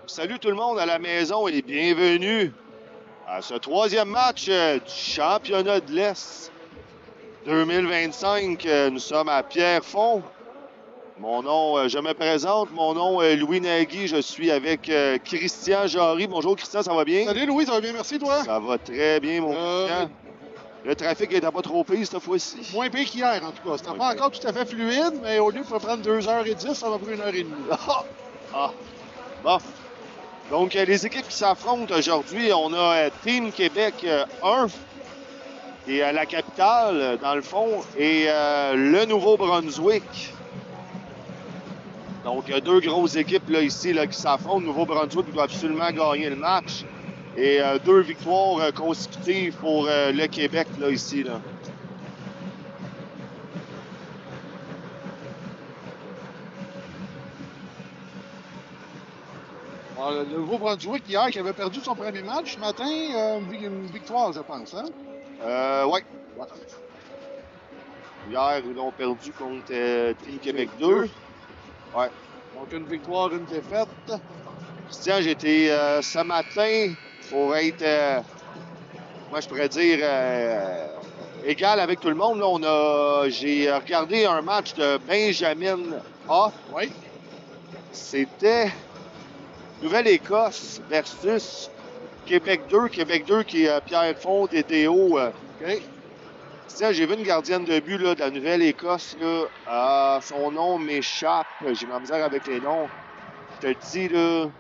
Salut tout le monde à la maison et bienvenue à ce troisième match du championnat de l'Est 2025. Nous sommes à Pierrefonds. Mon nom, je me présente, mon nom est Louis Nagui. Je suis avec Christian Jarry. Bonjour Christian, ça va bien? Salut Louis, ça va bien, merci toi? Ça va très bien mon Christian. Le trafic n'était pas trop pire cette fois-ci. Moins pire qu'hier en tout cas. C'était pas encore tout à fait fluide, mais au lieu de prendre 2h10, ça va prendre 1h30. Bon. Donc, les équipes qui s'affrontent aujourd'hui, on a Team Québec 1, qui est à la capitale, dans le fond, et le Nouveau-Brunswick. Donc, deux grosses équipes là, ici là, qui s'affrontent. Nouveau-Brunswick doit absolument gagner le match. Et deux victoires consécutives pour le Québec, là, ici. Là. Le Nouveau-Brunswick, hier, qui avait perdu son premier match, ce matin, une victoire, je pense. Hein? Ouais. Hier, ils ont perdu contre Team Québec 2. Ouais. Donc, une victoire, une défaite. Christian, j'étais ce matin pour être, moi je pourrais dire, égal avec tout le monde. Là, j'ai regardé un match de Benjamin A. Oui. C'était Nouvelle-Écosse versus Québec 2. Québec 2 qui est Pierrefonds, DTO. OK. Christian, j'ai vu une gardienne de but là, de la Nouvelle-Écosse. Son nom m'échappe. J'ai de la misère avec les noms. Je te le dis, là.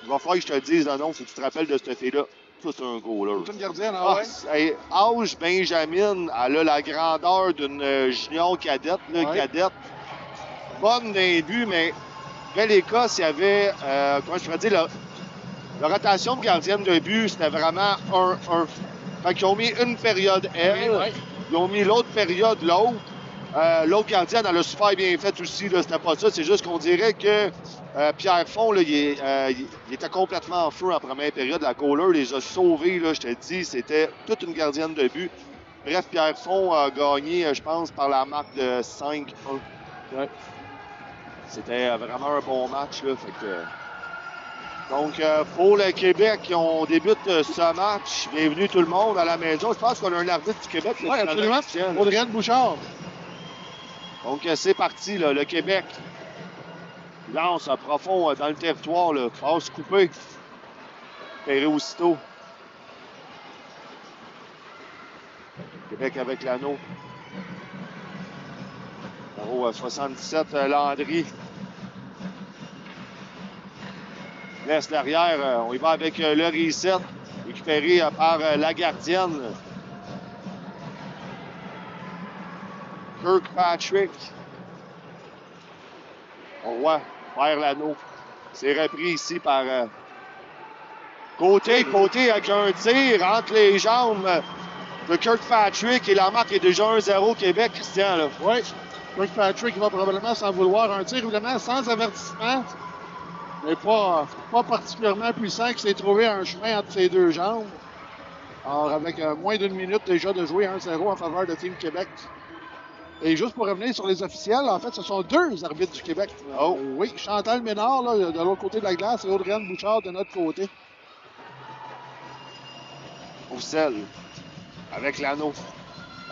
Il va falloir que je te le dise le nom si tu te rappelles de cette fille-là. Ça, c'est un goaler. C'est une gardienne, ouais. Âge Benjamin, elle a la grandeur d'une junior cadette, là, cadette. Bonne d'un but, mais Nouvelle-Écosse, il y avait, comment je pourrais dire, la rotation de gardienne de but, c'était vraiment 1-1. Fait qu'ils ont mis une période elle, ils ont mis l'autre période l'autre. L'autre gardienne, elle a super bien fait aussi, là, c'était pas ça. C'est juste qu'on dirait que Pierrefonds, là, il était complètement en feu en première période. La goaler les a sauvés, là, je te dis, c'était toute une gardienne de but. Bref, Pierrefonds a gagné, je pense, par la marque de 5-1. Ouais. C'était vraiment un bon match, là, fait que... Donc, pour le Québec, on débute ce match. Bienvenue tout le monde à la maison. Je pense qu'on a un arbitre du Québec. Oui, absolument. Audrey Bouchard. Donc, c'est parti, là, le Québec. Lance à profond dans le territoire, là. Passe coupée. Perré aussitôt. Québec avec l'anneau. Numéro 77, Landry. Laisse l'arrière. On y va avec le reset. Récupéré par la gardienne. Kirkpatrick. On voit vers l'anneau. C'est repris ici par Côté avec un tir entre les jambes de Kirkpatrick et la marque est déjà 1-0 Québec, Christian. Là. Oui, Kirkpatrick va probablement s'en vouloir. Un tir évidemment sans avertissement, mais pas particulièrement puissant, qui s'est trouvé un chemin entre ses deux jambes. Alors, avec moins d'une minute déjà de jouer 1-0 en faveur de Team Québec. Et juste pour revenir sur les officiels, en fait, ce sont deux arbitres du Québec. Oh. Oui, Chantal Ménard, là, de l'autre côté de la glace, et Audrey Bouchard de notre côté. Roussel. avec l'anneau.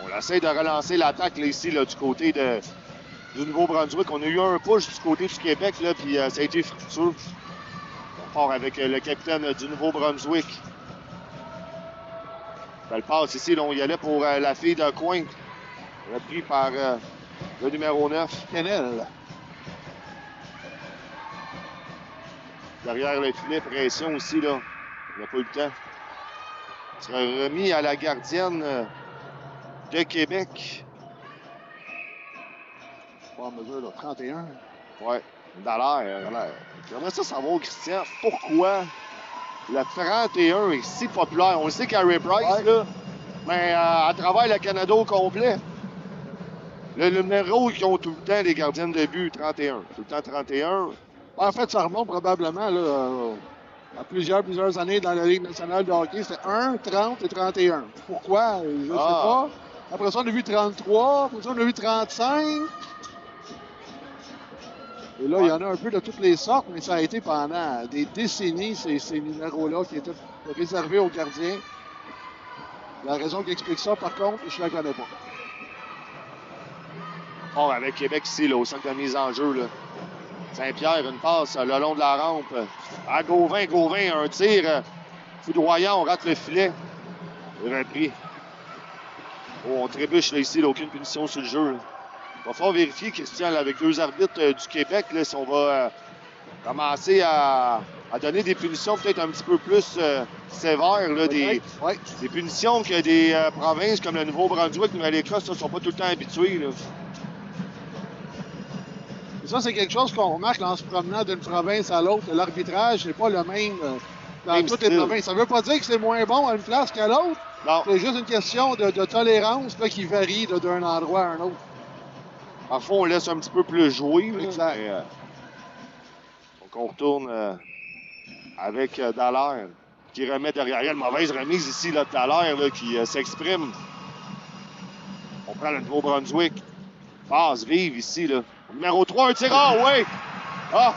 On essaie de relancer l'attaque là, ici là, du côté du Nouveau-Brunswick. On a eu un push du côté du Québec, là, puis ça a été fructueux. On part avec le capitaine du Nouveau-Brunswick. Belle passe ici, là, on y allait pour la fille de coin. Repris par le numéro 9. Kennel. Derrière le filet, pression aussi, là. On n'a pas eu le temps. Il sera remis à la gardienne de Québec. Pas en mesure, là. 31. Ouais, Dallaire. J'aimerais ça savoir, Christian, pourquoi le 31 est si populaire. On le sait qu'Harry Price, là, mais à travers le Canada au complet, le numéro qu'ils ont tout le temps, les gardiennes de but, 31. Tout le temps 31. En fait, ça remonte probablement là, à plusieurs années dans la Ligue nationale de hockey. C'était 1, 30 et 31. Pourquoi? Je ne sais pas. Après ça, on a vu 33. Après ça, on a vu 35. Et là, il y en a un peu de toutes les sortes, mais ça a été pendant des décennies, ces numéros-là qui étaient réservés aux gardiens. La raison qui explique ça, par contre, je ne la connais pas. Bon, avec Québec ici, là, au centre de mise en jeu, là. Saint-Pierre, une passe le long de la rampe. À Gauvin, un tir foudroyant, on rate le filet. Repris. Oh, on trébuche là, ici, là, aucune punition sur le jeu. Là. Il va falloir vérifier, Christian, là, avec deux arbitres du Québec, là, si on va commencer à donner des punitions peut-être un petit peu plus sévères. Là, des punitions que des provinces comme le Nouveau-Brunswick ou l'Écosse ne sont pas tout le temps habituées. Là. Et ça, c'est quelque chose qu'on remarque en se promenant d'une province à l'autre. L'arbitrage n'est pas le même dans toutes les provinces. Ça ne veut pas dire que c'est moins bon à une place qu'à l'autre. C'est juste une question de tolérance là, qui varie d'un endroit à un autre. Parfois, on laisse un petit peu plus jouer. Exact. Mais, donc, on retourne avec Dallaire qui remet derrière. Il y a une mauvaise remise ici là, de Dallaire là, qui s'exprime. On prend le Nouveau-Brunswick. Passe vive ici. Là. Numéro 3, un tireur, oui! Ah!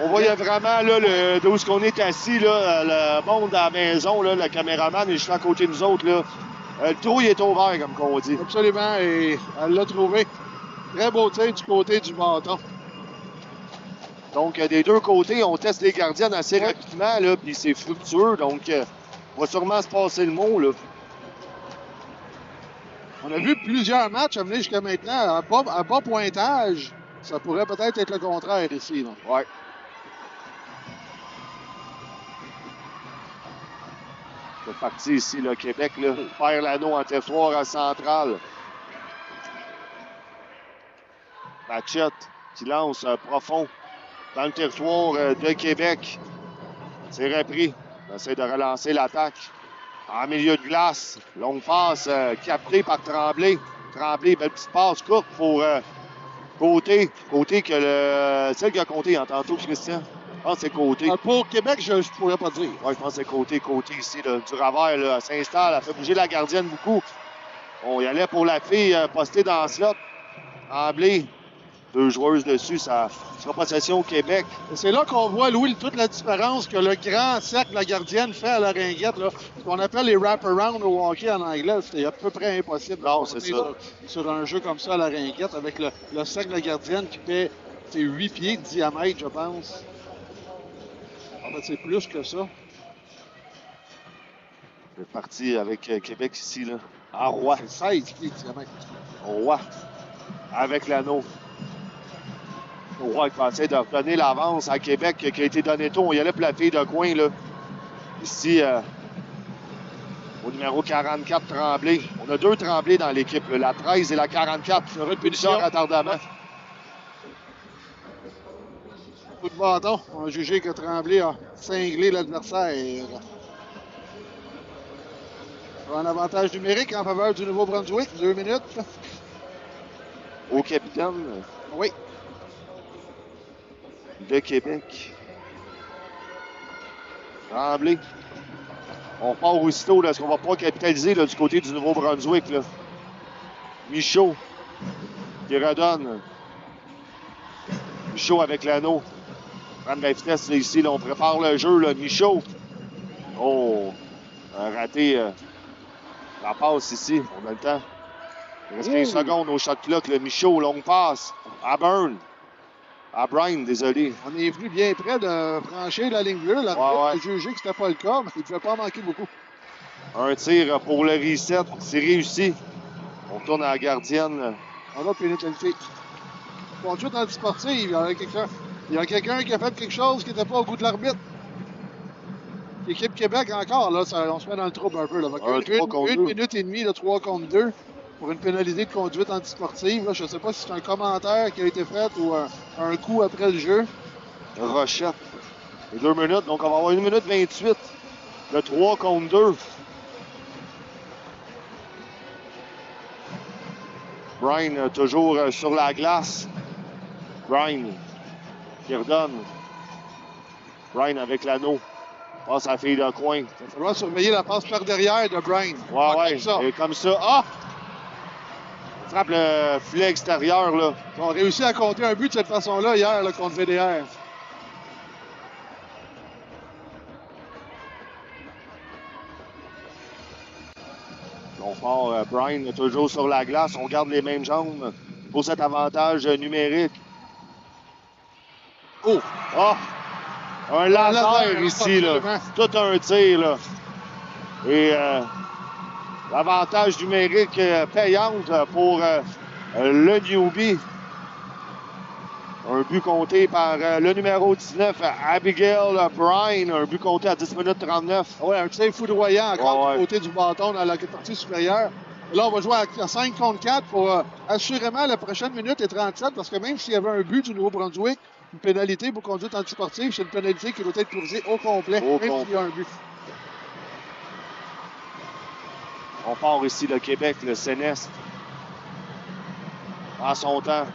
On voyait vraiment là, d'où on est assis, là, le monde à la maison, là, le caméraman est juste à côté de nous autres. Là. Le trou, il est ouvert, comme on dit. Absolument, et elle l'a trouvé. Très beau tir du côté du bâton. Donc, des deux côtés, on teste les gardiennes assez rapidement, là, puis c'est fructueux. Donc, on va sûrement se passer le mot, là. On a vu plusieurs matchs amener jusqu'à maintenant à bas pointage. Ça pourrait peut-être être le contraire ici. Oui. C'est parti ici, le Québec, là. Perd l'anneau en territoire à centrale. Machette qui lance profond dans le territoire de Québec. C'est repris. On essaie de relancer l'attaque. En milieu de glace, longue passe captée par Tremblay. Tremblay, belle petite passe courte pour Côté. Côté que celle qui a compté en tantôt, Christian. Je pense que c'est Côté. Pour Québec, je ne pourrais pas dire. Oui, je pense que c'est Côté. Côté ici, là, du Ravert, là, elle s'installe, elle fait bouger la gardienne beaucoup. On y allait pour la fille postée dans le slot. Tremblay. Deux joueuses dessus, ça sera possession au Québec. C'est là qu'on voit, Louis, toute la différence que le grand cercle de la gardienne fait à la ringuette. Là. Ce qu'on appelle les wrap-around au hockey en anglais, c'est à peu près impossible. Non, c'est ça. Sur un jeu comme ça à la ringuette, avec le cercle de la gardienne qui fait 8 pieds de diamètre, je pense. En fait, c'est plus que ça. C'est parti avec Québec ici, là. En Roi. C'est 16 pieds de diamètre. Roi. Avec l'anneau. Roi qui pensait de redonner l'avance à Québec qui a été donné tôt. On y allait pour la fille de coin, là. Ici, au numéro 44, Tremblay. On a deux Tremblay dans l'équipe, la 13 et la 44. Il y aura une punition retardement. Coup de bâton. On a jugé que Tremblay a cinglé l'adversaire. Un avantage numérique en faveur du Nouveau-Brunswick. 2 minutes. Au capitaine. Oui. De Québec. Tremblay. On part aussitôt, là, est-ce qu'on va pas capitaliser là, du côté du Nouveau-Brunswick, là? Michaud qui redonne. Michaud avec l'anneau. Prendre la vitesse là, ici, là, on prépare le jeu, là. Michaud. Oh! a raté la passe ici. On a le temps. Il reste 15 secondes au shot clock. Le Michaud, longue passe. À Burn. À Brian, désolé. On est venu bien près de franchir la ligne bleue. L'arbitre a jugé que c'était pas le cas, mais il ne devait pas manquer beaucoup. Un tir pour le reset. C'est réussi. On tourne à la gardienne. On a pénalité. Conduite antisportive. Il y a quelqu'un qui a fait quelque chose qui n'était pas au goût de l'arbitre. L'équipe Québec encore, là, on se met dans le trouble un peu. Là. Une minute et demie, 3 contre 2, pour une pénalité de conduite antisportive. Là, je ne sais pas si c'est un commentaire qui a été fait ou un coup après le jeu. Rochette. Et 2 minutes, donc on va avoir 1 minute 28. Le 3 contre 2. Brian toujours sur la glace. Brian qui redonne. Brian avec l'anneau. Passe à la fille de coin. Il va falloir surveiller la passe par derrière de Brian. Ouais. Comme ça. Et comme ça. Ah! On frappe le filet extérieur, là. Ils ont réussi à compter un but de cette façon-là hier là, contre VDR. On part, Brian toujours sur la glace. On garde les mêmes jambes pour cet avantage numérique. Oh! Ah! Un laser ici, là. Tout un tir, là. Et l'avantage numérique payante pour le newbie. Un but compté par le numéro 19, Abigail Bryan. Un but compté à 10 minutes 39. Oui, un tir foudroyant encore du côté du bâton dans la partie supérieure. Et là, on va jouer à 5 contre 4 pour assurément la prochaine minute et 37, parce que même s'il y avait un but du Nouveau-Brunswick, une pénalité pour conduite antisportive, c'est une pénalité qui doit être corrigée au complet, même s'il y a un but. On part ici le Québec, le CNES. En son temps.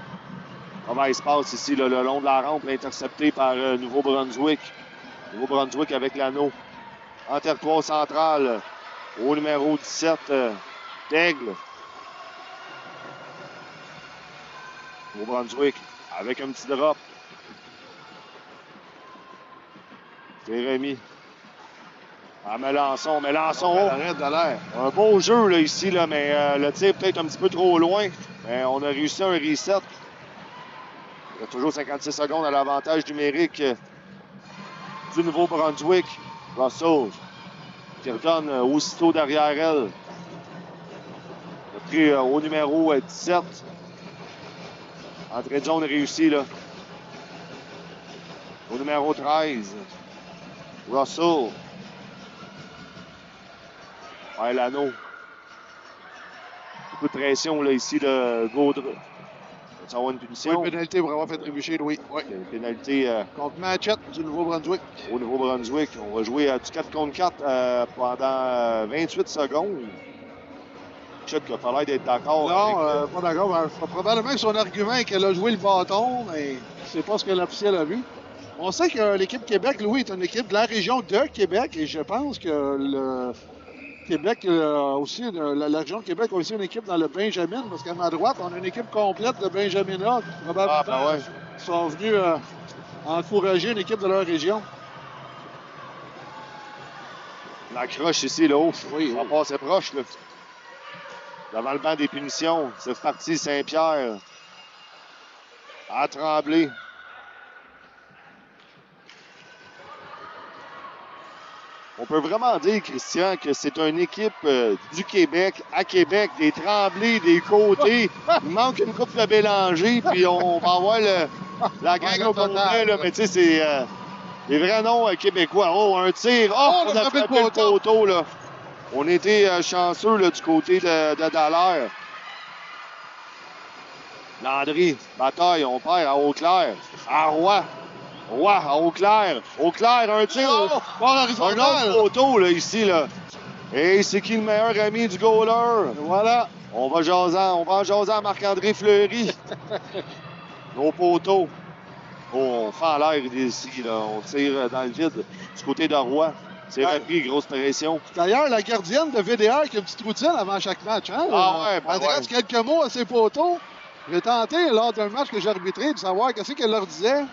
Comment il se passe ici, là, le long de la rampe, intercepté par Nouveau-Brunswick. Nouveau-Brunswick avec l'anneau. En territoire central, au numéro 17, Daigle. Nouveau-Brunswick avec un petit drop. Jérémy. À Melançon. Arrête de l'air. Un beau jeu là, ici, là, mais le tir peut-être un petit peu trop loin. Mais on a réussi un reset. Il y a toujours 56 secondes à l'avantage numérique du Nouveau-Brunswick. Russell qui redonne aussitôt derrière elle. Il a pris au numéro 17. Entrée de zone réussie, là. Au numéro 13. Russell. Ouais, l'anneau. Beaucoup de pression, là, ici, le Gaudre. Ça va avoir une punition. Oui, pénalité pour avoir fait trébucher, Louis. Oui. Une pénalité. Contre Matchett du Nouveau-Brunswick. Au Nouveau-Brunswick. On va jouer du 4 contre 4 pendant 28 secondes. Chuck a pas l'air d'être d'accord. Non, pas d'accord. Probablement que son argument est qu'elle a joué le bâton, mais c'est pas ce que l'officiel a vu. On sait que l'équipe Québec, Louis, est une équipe de la région de Québec, et je pense que le Québec aussi, la région de Québec a aussi une équipe dans le Benjamin, parce qu'à ma droite, on a une équipe complète de Benjamina qui probablement sont venus encourager une équipe de leur région. La croche ici, là-haut. Oui. On va passer proche, là. Devant le banc des punitions. C'est parti Saint-Pierre. À Tremblay. On peut vraiment dire, Christian, que c'est une équipe du Québec, à Québec, des Tremblay, des Côtés. Il manque une coupe de Bélanger, puis on va avoir la gang au complet, là. Mais tu sais, c'est des vrais noms québécois. Oh, un tir. Oh, on a frappé le poteau, là. On était chanceux, là, du côté de Dallaire. Landry, bataille, on perd à Eau-Claire. À Roy. Roy, à Eau-Claire. Eau-Claire, un tir. Un autre poteau, là, ici, là. Et c'est qui le meilleur ami du goaler? Voilà. On va en jaser à Marc-André Fleury. Nos poteaux. Oh, on fait en l'air ici, là. On tire dans le vide du côté de Roy. C'est rapide, grosse pression. D'ailleurs, la gardienne de VDR qui a une petite routine avant chaque match. Hein? Elle adresse quelques mots à ses poteaux. J'ai tenté, lors d'un match que j'ai arbitré, de savoir qu'est-ce qu'elle leur disait.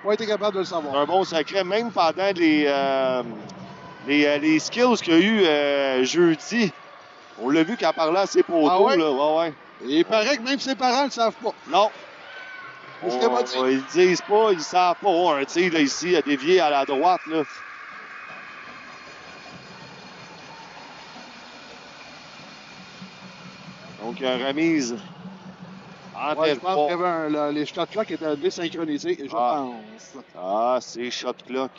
Pas été capable de le savoir. Un bon secret, même pendant les les skills qu'il y a eu jeudi. On l'a vu quand parlait à ses poteaux. Ah ouais? Là. Ouais, ouais. Et il paraît que même ses parents ne le savent pas. Non. Qu'est-ce qu'il m'a dit? Ils disent pas, ils savent pas. Oh, un tir là, ici, a dévié à la droite. Là. Donc, remise. Ouais, je pense qu'il y avait les shot clock étaient désynchronisés, je pense. Ah, c'est shot clock.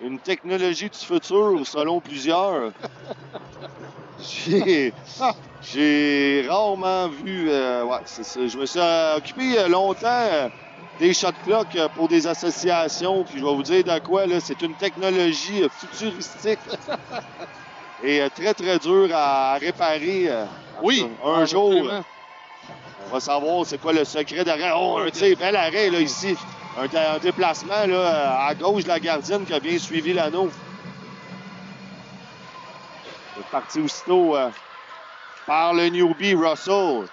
Une technologie du futur, selon plusieurs. J'ai rarement vu. Ouais, c'est ça. Je me suis occupé longtemps des shot clock pour des associations. Puis je vais vous dire de quoi, là. C'est une technologie futuristique et très, très dure à réparer. Oui. Un jour. Absolument. On va savoir c'est quoi le secret derrière. Oh, un tir, bel arrêt là, ici. Un déplacement là, à gauche de la gardienne qui a bien suivi l'anneau. C'est parti aussitôt par le newbie Russell.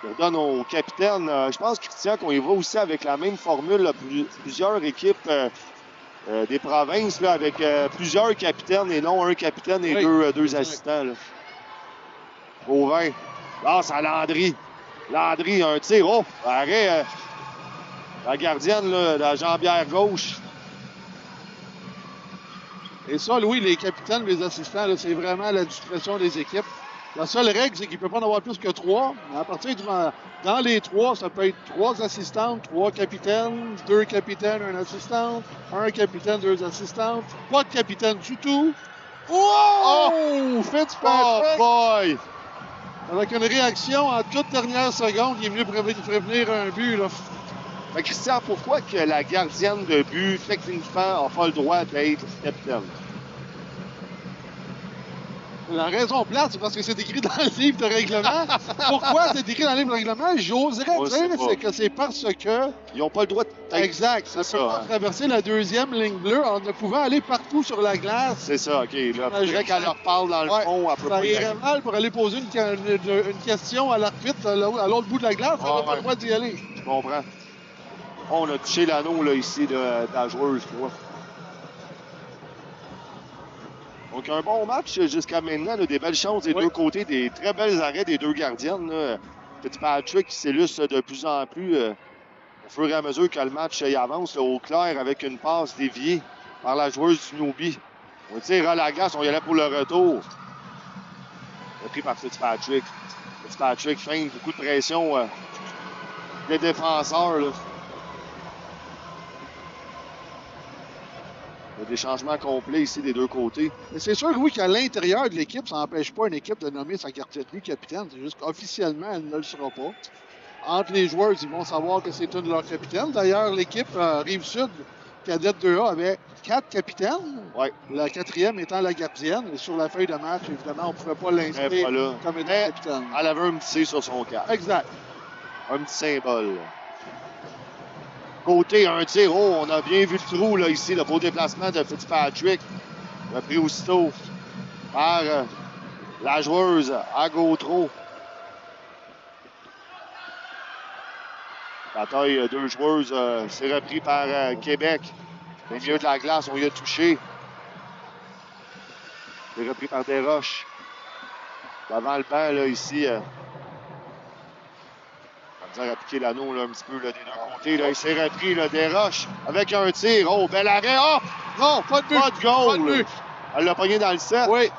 Il redonne au capitaine. Je pense, Christian, qu'on y va aussi avec la même formule. Là, plusieurs équipes des provinces là, avec plusieurs capitaines et non un capitaine et deux assistants. Là. Gauvin. Lance à Landry. Landry, un tir. Oh, arrêt. La gardienne, là, la jambière gauche. Et ça, Louis, les capitaines, les assistants, là, c'est vraiment la discrétion des équipes. La seule règle, c'est qu'il ne peut pas en avoir plus que 3. Mais à partir dans les 3, ça peut être 3 assistantes, 3 capitaines, 2 capitaines, 1 assistante, 1 capitaine, 2 assistantes, pas de capitaine du tout. Oh! Fitzpatrick! Oh boy! Avec une réaction en toute dernière seconde, il est venu prévenir un but. Là. Mais Christian, pourquoi que la gardienne de but, techniquement, n'a pas le droit d'être capitaine? La raison plate, c'est parce que c'est écrit dans le livre de règlement. Pourquoi c'est écrit dans le livre de règlement? J'oserais dire c'est que c'est parce que... Ils n'ont pas le droit de... Exact. Ça peut pas traverser la deuxième ligne bleue en ne pouvant aller partout sur la glace. C'est ça, OK. Là, je dirais qu'elle leur parle dans le fond. Ça irait mal pour aller poser une question à l'arbitre à l'autre bout de la glace. Elle n'a pas le droit d'y aller. Je comprends. On a touché l'anneau là, ici de la joueuse, je crois. Donc, un bon match jusqu'à maintenant. Là, des belles chances des deux côtés, des très belles arrêts des deux gardiennes. Là. Fitzpatrick qui s'illustre de plus en plus au fur et à mesure que le match avance là, au clair avec une passe déviée par la joueuse du Newbie. On tire à la glace, on y allait pour le retour. Pris par Fitzpatrick. Fitzpatrick feint beaucoup de pression des défenseurs. Là. Il y a des changements complets ici des deux côtés. Mais c'est sûr, oui, qu'à l'intérieur de l'équipe, ça n'empêche pas une équipe de nommer sa quartier-de capitaine. C'est juste qu'officiellement, elle ne le sera pas. Entre les joueurs, ils vont savoir que c'est une de leurs capitaines. D'ailleurs, l'équipe Rive-Sud, cadette 2A, avait 4 capitaines. Ouais. La 4e étant la gardienne. Et sur la feuille de match, évidemment, on ne pouvait pas l'inscrire comme étant capitaine. Elle avait un petit C sur son cap. Exact. Un petit symbole. Côté, un tir. Oh, on a bien vu le trou là, ici, le beau déplacement de Fitzpatrick. Il a pris aussitôt par la joueuse à Gautreau. La taille, deux joueuses, c'est repris par Québec. Au milieu de la glace, on y a touché. C'est repris par Desroches. Devant le banc, là, ici. On va appliquer l'anneau là, un petit peu là, des deux côtés. Là. Il s'est repris là, Desroches avec un tir. Oh, bel arrêt. Oh! Non, pas de but. Pas de goal. Pas de but. Elle l'a pogné dans le cercle. Oui.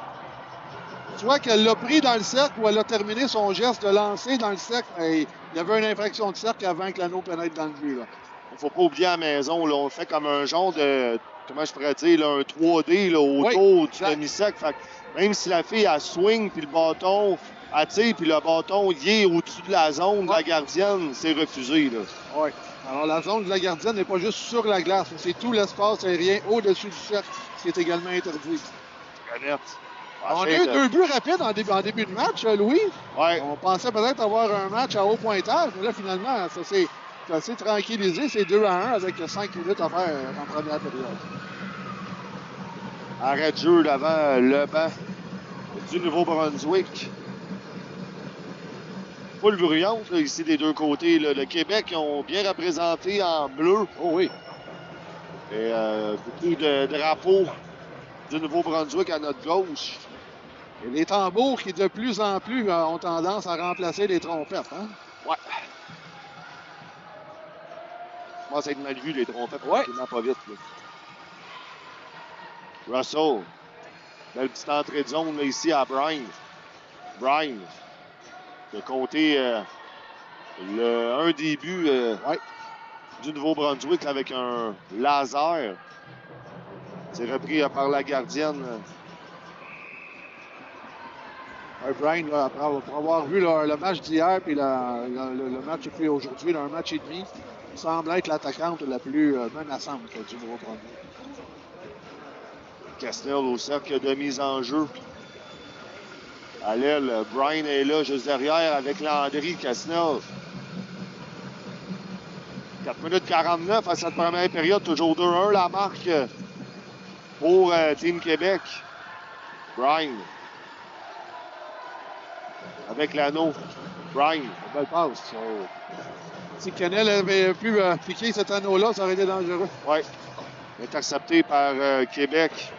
Tu vois qu'elle l'a pris dans le cercle ou elle a terminé son geste de lancer dans le cercle. Et il y avait une infraction de cercle avant que l'anneau pénètre dans le but. Là. Il ne faut pas oublier à la maison. Là, on fait comme un genre de, comment je pourrais dire, là, un 3D là, autour du demi-cercle. Même si la fille, elle swing, puis le bâton, elle tire, puis le bâton, il est au-dessus de la zone de la gardienne, c'est refusé. Oui. Alors, la zone de la gardienne n'est pas juste sur la glace, c'est tout l'espace aérien au-dessus du cercle, ce qui est également interdit. On a eu 2 buts rapides en début de match, Louis. Ouais. On pensait peut-être avoir un match à haut pointage, mais là, finalement, ça s'est assez tranquillisé. C'est 2-1 avec 5 minutes à faire en première période. Arrêt de jeu devant le banc du Nouveau-Brunswick. Foule bruyante, là, ici, des deux côtés. Là. Le Québec ont bien représenté en bleu. Oh oui. Et beaucoup de drapeaux du Nouveau-Brunswick à notre gauche. Et les tambours qui, de plus en plus, ont tendance à remplacer les trompettes. Hein? Ouais. Ça commence à être mal vu, les trompettes. Ouais. Pas vite. Là. Russell. Belle petite entrée de zone là, ici à Bryan. Bryan. De compter un début du Nouveau-Brunswick avec un laser. C'est repris par la gardienne. Bryan, pour avoir vu le match d'hier et le match depuis aujourd'hui, un match et demi, semble être l'attaquante la plus menaçante du Nouveau-Brunswick. Casnell au cercle de mise en jeu. À l'aile, Bryan est là, juste derrière, avec Landry. Casnell. 4 minutes 49 à cette première période. Toujours 2-1 la marque pour Team Québec. Bryan. Avec l'anneau. Bryan. Belle passe. Oh. Si Kennel avait pu piquer cet anneau-là, ça aurait été dangereux. Oui. Intercepté par Québec.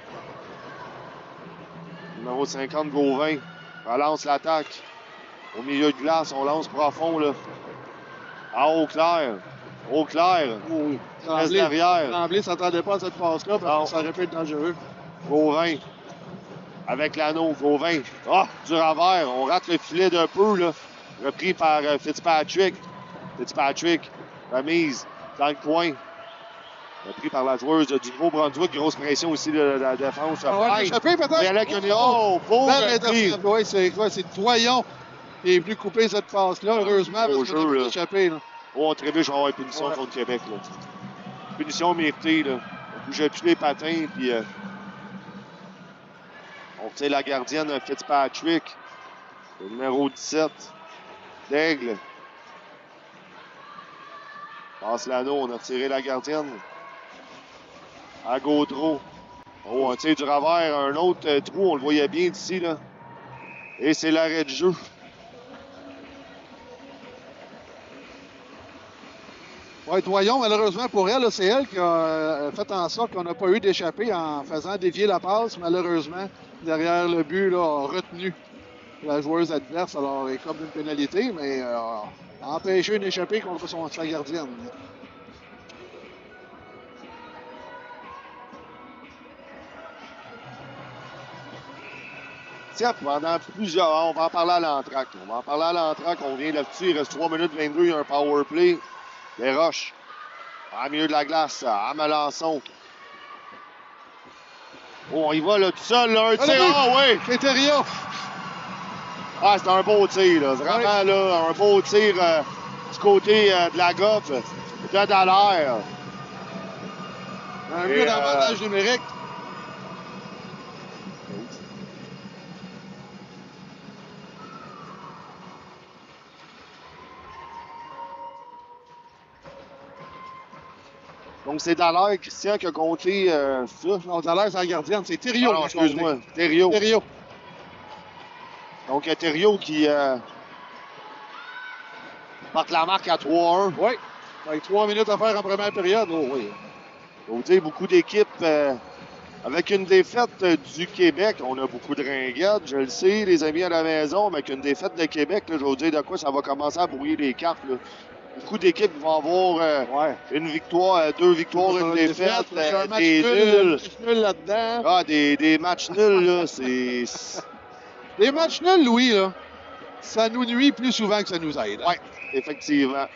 Numéro 50, Gauvin. Relance l'attaque. Au milieu de glace, on lance profond, là. À Eau-Claire. Eau-Claire. Oui. Reste derrière. Tremblay ne s'attendait pas à cette passe-là parce que ça aurait pu être dangereux. Gauvin. Avec l'anneau. Gauvin. Ah, du revers. On rate le filet d'un peu, là. Repris par Fitzpatrick. Fitzpatrick. Remise dans le coin. Repris par la joueuse du Nouveau-Brunswick. Grosse pression aussi de la défense. Échappé peut-être. Oui, c'est Doyon qui est venu couper cette passe-là, heureusement, parce qu'on a échappé. Là. Oh, on trébuche, on va avoir une punition contre Québec. Là. Punition méritée. Là. On bougeait plus les patins. Puis, on retire la gardienne Fitzpatrick. Le numéro 17. D'Aigle. Passe l'anneau, on a retiré la gardienne. À Gaudreau. Oh, un tir du revers, un autre trou, on le voyait bien d'ici, là. Et c'est l'arrêt de jeu. Oui, Doyon, malheureusement pour elle, c'est elle qui a fait en sorte qu'on n'a pas eu d'échappée en faisant dévier la passe. Malheureusement, derrière le but, là, a retenu la joueuse adverse. Alors, il est comme une pénalité, mais a empêché une échappée contre sa gardienne. Pendant plusieurs... On va en parler à l'entraque. On vient là-dessus. Il reste 3 minutes 22. Il y a un power play. Les Roches. En milieu de la glace. À Melançon. Oh, on y va là tout seul. Là, un tir. Ah oui! C'est Thériault. Ah, c'est un beau tir. Là. Vraiment là, un beau tir du côté de la goffe. De Dallaire. Un but d'avantage numérique. Donc, c'est Dallaire, Christian, qui a compté ça. Non, Dallaire, c'est la gardienne. C'est Thériault. Ah, excuse-moi. Thériault. Donc, il y a Thériault qui porte la marque à 3-1. Oui. Avec 3 minutes à faire en première période. Oh oui. Faut dire, beaucoup d'équipes avec une défaite du Québec. On a beaucoup de ringuettes, je le sais, les amis à la maison, mais avec une défaite de Québec, là, je vais vous dire de quoi ça va commencer à brouiller les cartes. Là. Beaucoup d'équipes vont avoir une victoire, 2 victoires, une défaite, des nuls. Nul là-dedans. Ah, des matchs nuls, là, c'est... Les matchs nuls, Louis, là, ça nous nuit plus souvent que ça nous aide. Oui, effectivement.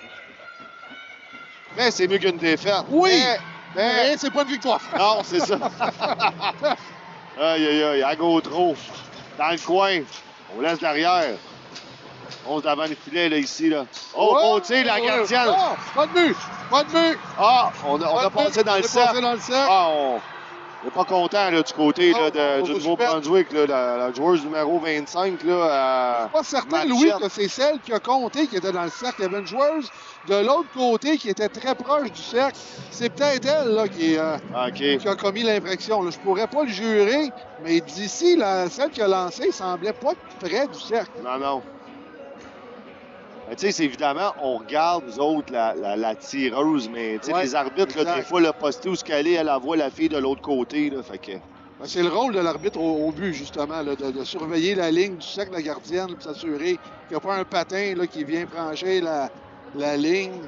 Mais c'est mieux qu'une défaite. Oui, mais c'est pas une victoire. Non, c'est ça. Aïe, aïe, aïe, à Gaudreau, dans le coin. On laisse derrière. On se devant le filet, là, ici, là. Oh, bon tir, la gardienne. Oh, pas de but. Ah, on a passé dans le cercle. Ah, on n'est pas content, là, du côté là, du Nouveau-Brunswick, là, la joueuse numéro 25, là. Je suis pas certain, Louis, que c'est celle qui a compté qui était dans le cercle. Il y avait une joueuse de l'autre côté qui était très proche du cercle. C'est peut-être elle, là, qui a commis l'infraction. Je pourrais pas le jurer, mais d'ici, celle qui a lancé semblait pas près du cercle. Non. Tu sais, évidemment, on regarde, nous autres, la tireuse, mais les arbitres, là, des fois, le posté où ce qu'elle est, elle voit la fille de l'autre côté. Là, fait que... C'est le rôle de l'arbitre au but, justement, là, de surveiller la ligne du cercle de la gardienne et s'assurer qu'il n'y a pas un patin là, qui vient franchir la ligne.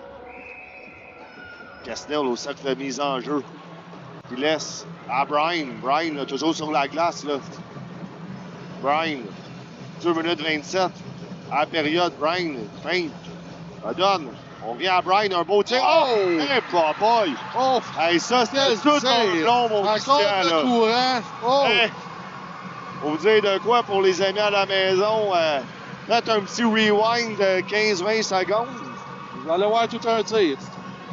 Casnell au cercle de mise en jeu. Il laisse à Brian. Brian, là, toujours sur la glace. Là. Brian, 2 minutes 27. À la période, Brian, feinte. Ça donne. On vient à Brian, un beau tir. Oh! Hey, boy! Oh! Hey, ça, c'était tout un plomb, mon Christian, là. Courant. Oh! Hey, on vous dire de quoi pour les amis à la maison? Faites un petit rewind de 15-20 secondes. Vous allez voir tout un tir.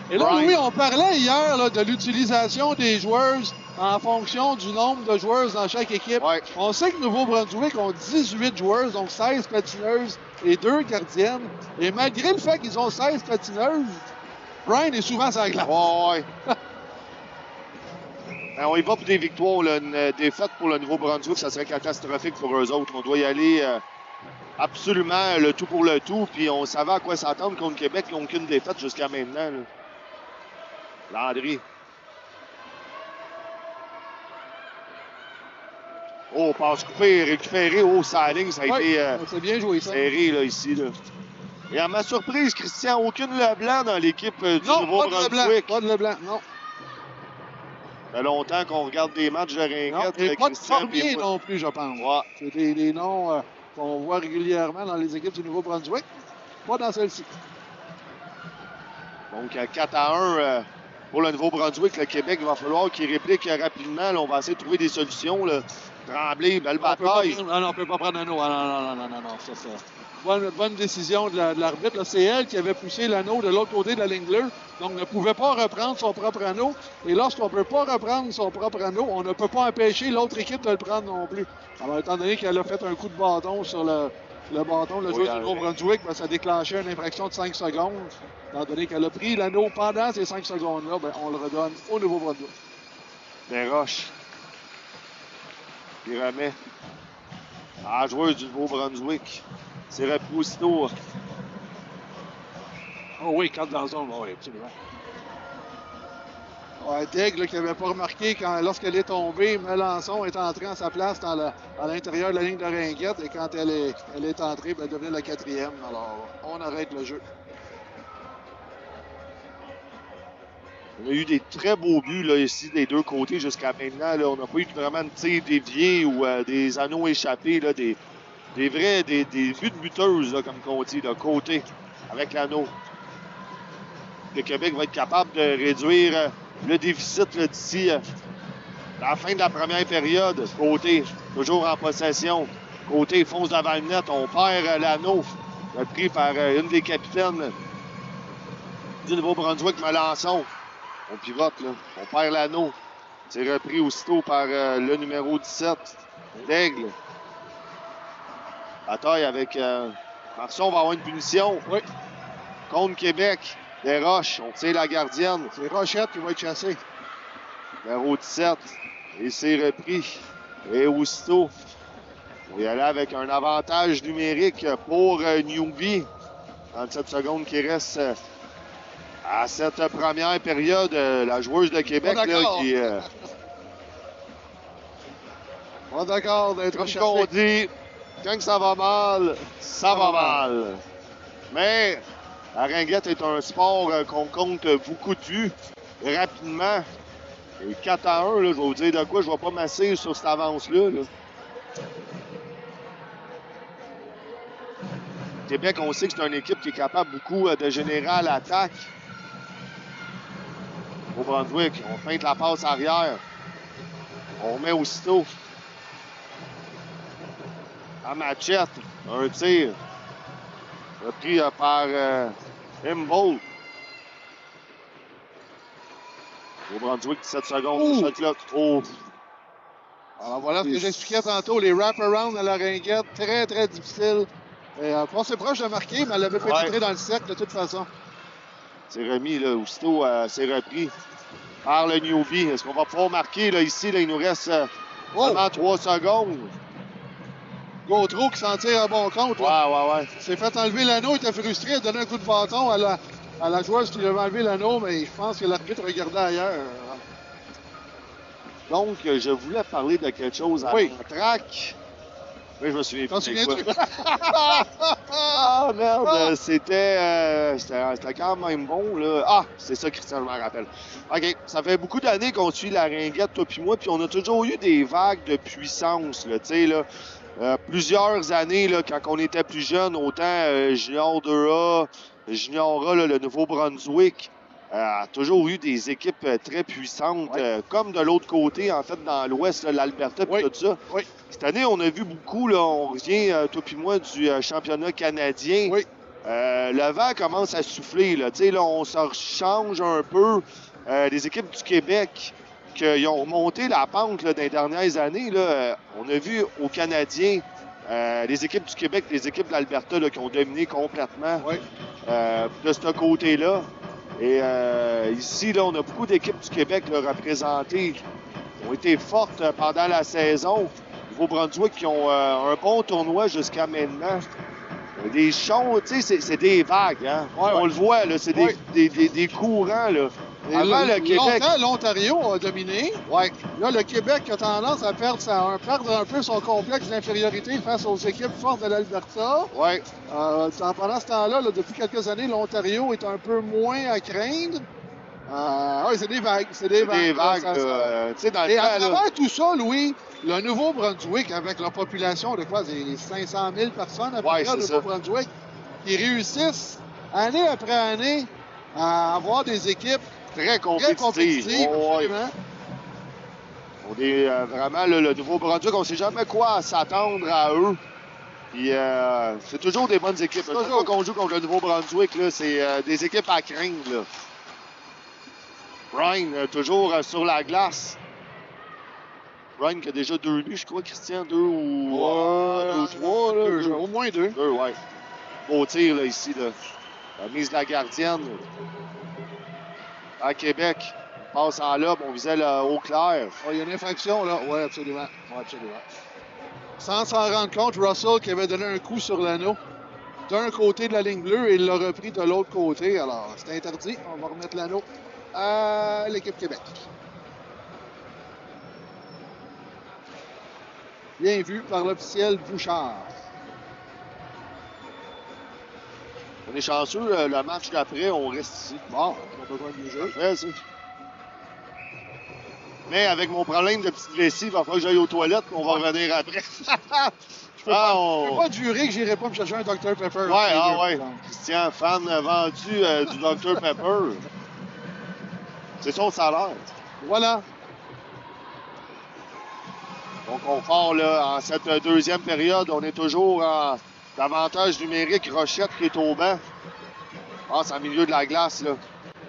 Et là, Brian. Louis, on parlait hier là, de l'utilisation des joueurs en fonction du nombre de joueurs dans chaque équipe. Ouais. On sait que Nouveau-Brunswick ont 18 joueurs, donc 16 patineuses et 2 gardiennes. Et malgré le fait qu'ils ont 16 patineuses, Brian est souvent sur la glace. Ouais. Ben, on y va pour des victoires. Là. Une défaite pour le Nouveau-Brunswick, ça serait catastrophique pour eux autres. On doit y aller absolument le tout pour le tout. Puis on savait à quoi s'attendre contre Québec. Ils n'ont qu'une défaite jusqu'à maintenant. Là. Landry. Oh, passe coupée, récupéré. Oh, sa ligne, ça a été c'est bien joué, ça. serré là, ici. Là. Et à ma surprise, Christian, aucune Leblanc dans l'équipe du Nouveau-Brunswick. Pas de Leblanc, non. Ça fait longtemps qu'on regarde des matchs de ringuette. Et pas de Christian, Formier non plus, je pense. Ouais. C'est des noms qu'on voit régulièrement dans les équipes du Nouveau-Brunswick. Pas dans celle-ci. Donc, 4-1 pour le Nouveau-Brunswick. Le Québec, il va falloir qu'il réplique rapidement. Là, on va essayer de trouver des solutions. Là. Tremblay, belle bataille. On ne peut pas prendre l'anneau. Non. Ça. Bonne décision de l'arbitre. C'est elle qui avait poussé l'anneau de l'autre côté de la ligne bleue. Donc, ne pouvait pas reprendre son propre anneau. Et lorsqu'on ne peut pas reprendre son propre anneau, on ne peut pas empêcher l'autre équipe de le prendre non plus. Alors, étant donné qu'elle a fait un coup de bâton sur le bâton, le joueur du Nouveau-Brunswick, ben, ça déclenchait une infraction de 5 secondes. Étant donné qu'elle a pris l'anneau pendant ces 5 secondes-là, ben, on le redonne au Nouveau-Brunswick. Desroches. Il remet à la joueuse du Nouveau-Brunswick. C'est repris aussitôt. Oh oui, 4 dans la zone, oui, absolument. Ouais, Daigle qui n'avait pas remarqué lorsqu'elle est tombée, Melançon est entré à sa place à l'intérieur de la ligne de ringuette et quand elle est entrée, ben, elle devenait la 4e. Alors, on arrête le jeu. On a eu des très beaux buts là, ici des deux côtés jusqu'à maintenant. Là. On n'a pas eu vraiment de tir dévié ou des anneaux échappés. Là, des buts de buteuses, là, comme on dit, de côté, avec l'anneau. Le Québec va être capable de réduire le déficit d'ici la fin de la première période. Côté, toujours en possession. Côté, fonce devant le net. On perd l'anneau. Pris par une des capitaines du Nouveau-Brunswick, Melançon. On pivote, là. On perd l'anneau. C'est repris aussitôt par le numéro 17, Daigle. Bataille avec Marceau, on va avoir une punition. Oui. Contre Québec. Desroches, on tire la gardienne. C'est Rochette qui va être chassé. Numéro 17. Et c'est repris. Et aussitôt, on va y aller avec un avantage numérique pour Newby. 37 secondes qui restent à cette première période. La joueuse de Québec là, qui... Pas d'accord d'être Comme chassé. on dit, quand ça va mal, ça va mal. Mais la ringuette est un sport qu'on compte beaucoup de buts rapidement. Et 4-1, là, je vais vous dire de quoi, je ne vais pas masser sur cette avance-là. Là. Québec, on sait que c'est une équipe qui est capable beaucoup de générer à l'attaque. Au Brunswick, on feinte la passe arrière. On remet aussitôt. À Machette, un tir. Repris par Imbold. Au Brunswick, 17 secondes. Shot clock. Oh. Alors voilà ce que j'expliquais tantôt, les wrap-arounds à la ringuette, très très difficile. C'est proche de marquer, mais elle avait pénétré dans le cercle de toute façon. C'est remis, là, aussitôt, c'est repris par le Newbie. Est-ce qu'on va pouvoir marquer, là, ici, là, il nous reste seulement 3 secondes. Gautreau qui s'en tire à bon compte. Ouais. S'est fait enlever l'anneau, il était frustré, il a donné un coup de bâton à la joueuse qui lui avait enlevé l'anneau, mais je pense que l'arbitre regardait ailleurs. Donc, je voulais parler de quelque chose à l'entraque. Oui, je me souviens plus. Ah, merde, c'était quand même bon, là. Ah, c'est ça, Christian, je m'en rappelle. OK, ça fait beaucoup d'années qu'on suit la ringette, toi puis moi, puis on a toujours eu des vagues de puissance, là, tu sais, là. Plusieurs années, là, quand on était plus jeune, autant Junior 2A, Junior A, là, le Nouveau-Brunswick, a toujours eu des équipes très puissantes, comme de l'autre côté, en fait, dans l'ouest, l'Alberta et tout ça. Oui. Cette année, on a vu beaucoup, là, on revient, toi puis moi, du championnat canadien. Oui. Le vent commence à souffler, là. Tu sais, là, on se change un peu. Les équipes du Québec, qui ont remonté la pente là, dans les dernières années, là, on a vu aux Canadiens, les équipes du Québec, les équipes de l'Alberta là, qui ont dominé complètement de ce côté-là. Et ici, là, on a beaucoup d'équipes du Québec là, représentées, qui ont été fortes pendant la saison. Nouveau-Brunswick qui ont un bon tournoi jusqu'à maintenant. Des shows, tu sais, c'est des vagues, hein? On le voit, là, c'est des courants, là. Avant, le Québec... Longtemps, l'Ontario a dominé. Là, le Québec a tendance à perdre un peu son complexe d'infériorité face aux équipes fortes de l'Alberta. Pendant ce temps-là, depuis quelques années, l'Ontario est un peu moins à craindre. C'est des vagues. C'est des vagues. Et à travers tout ça, Louis, le Nouveau-Brunswick, avec leur population de quoi? C'est 500 000 personnes à peu près, le Nouveau-Brunswick, qui réussissent année après année à avoir des équipes très compétitives. On est vraiment le Nouveau-Brunswick, on ne sait jamais quoi s'attendre à eux. Puis c'est toujours des bonnes équipes. Chaque fois qu'on joue contre le Nouveau-Brunswick, là, c'est des équipes à craindre. Là. Brian, toujours sur la glace. Brian qui a déjà 2 buts, je crois, Christian, 2 ou 3. Au moins 2. 2, ouais. Beau tir, là, ici. Là. La mise de la gardienne. À Québec. On passe en lobe, on visait le haut clair. Il y a une infraction, là. Oui, absolument. Sans s'en rendre compte, Russell qui avait donné un coup sur l'anneau d'un côté de la ligne bleue et il l'a repris de l'autre côté. Alors, c'est interdit. On va remettre l'anneau à l'équipe Québec. Bien vu par l'officiel Bouchard. On est chanceux, le match d'après, on reste ici. Bon, on n'a pas besoin de jeu. Mais avec mon problème de petite vessie, il va falloir que j'aille aux toilettes, on va revenir après. Je peux pas jurer que j'irai pas me chercher un Dr Pepper. Ouais. Christian, fan vendu du Dr Pepper. C'est son salaire. Voilà. Donc, on part là, en cette deuxième période. On est toujours en avantage numérique. Rochette qui est au banc. C'est en milieu de la glace. Là.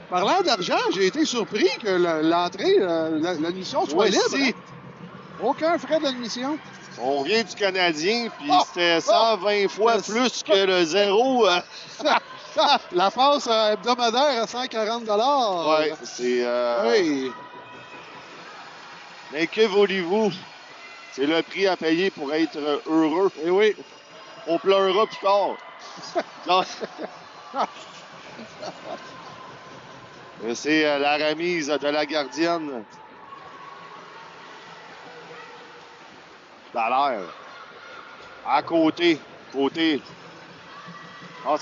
Parlant d'argent, j'ai été surpris que l'entrée, l'admission soit libre. Hein? Aucun frais d'admission. On vient du Canadien, puis c'était 120 fois plus que le zéro. La passe hebdomadaire à 140 $. Oui, c'est... Oui. Mais que voulez-vous? C'est le prix à payer pour être heureux. Et oui. On pleurera plus tard. C'est la remise de la gardienne. Dallaire. À côté. C'est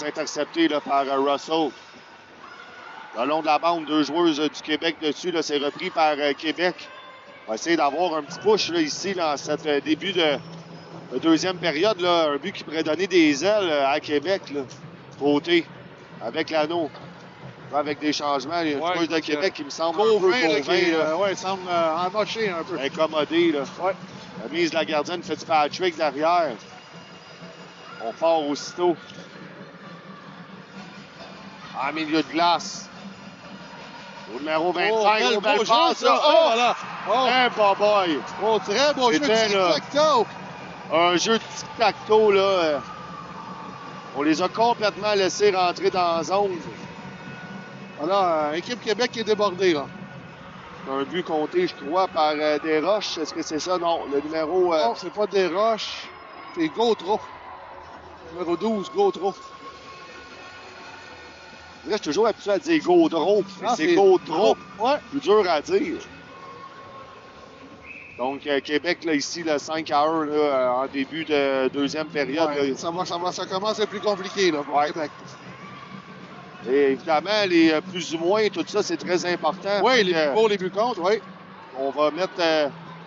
intercepté là, par Russell. Le long de la bande, 2 joueuses du Québec dessus. Là, c'est repris par Québec. On va essayer d'avoir un petit push là, ici, dans cet début de deuxième période. Là, un but qui pourrait donner des ailes à Québec. Là. Côté. Avec l'anneau. Avec des changements. Il y a une joueuse de Québec qui me semble un peu convainc. Il semble emmoché un peu. Incommodé. Là. La mise de la gardienne Fitzpatrick derrière. On part aussitôt. En milieu de glace. Au numéro 25, belle passe, ça. Voilà. Boy. Très beau jeu de tic-tac-toe. Un jeu de tic-tac-toe, là. On les a complètement laissés rentrer dans la zone. Voilà, équipe Québec qui est débordée, là. Un but compté, je crois, par Desroches. Est-ce que c'est ça? Non, le numéro... Non, c'est pas Desroches. C'est Gautreau. Numéro 12, Gautreau. Là, je suis toujours habitué à dire Gaudreau. C'est Gautreau. Ouais. Plus dur à dire. Donc, Québec, là, ici, là, 5-1 là, en début de deuxième période. Ouais, Là. ça commence à être plus compliqué là, pour Québec. Et évidemment, les plus ou moins, tout ça, c'est très important. Oui, les buts pour, les buts contre, oui. On va mettre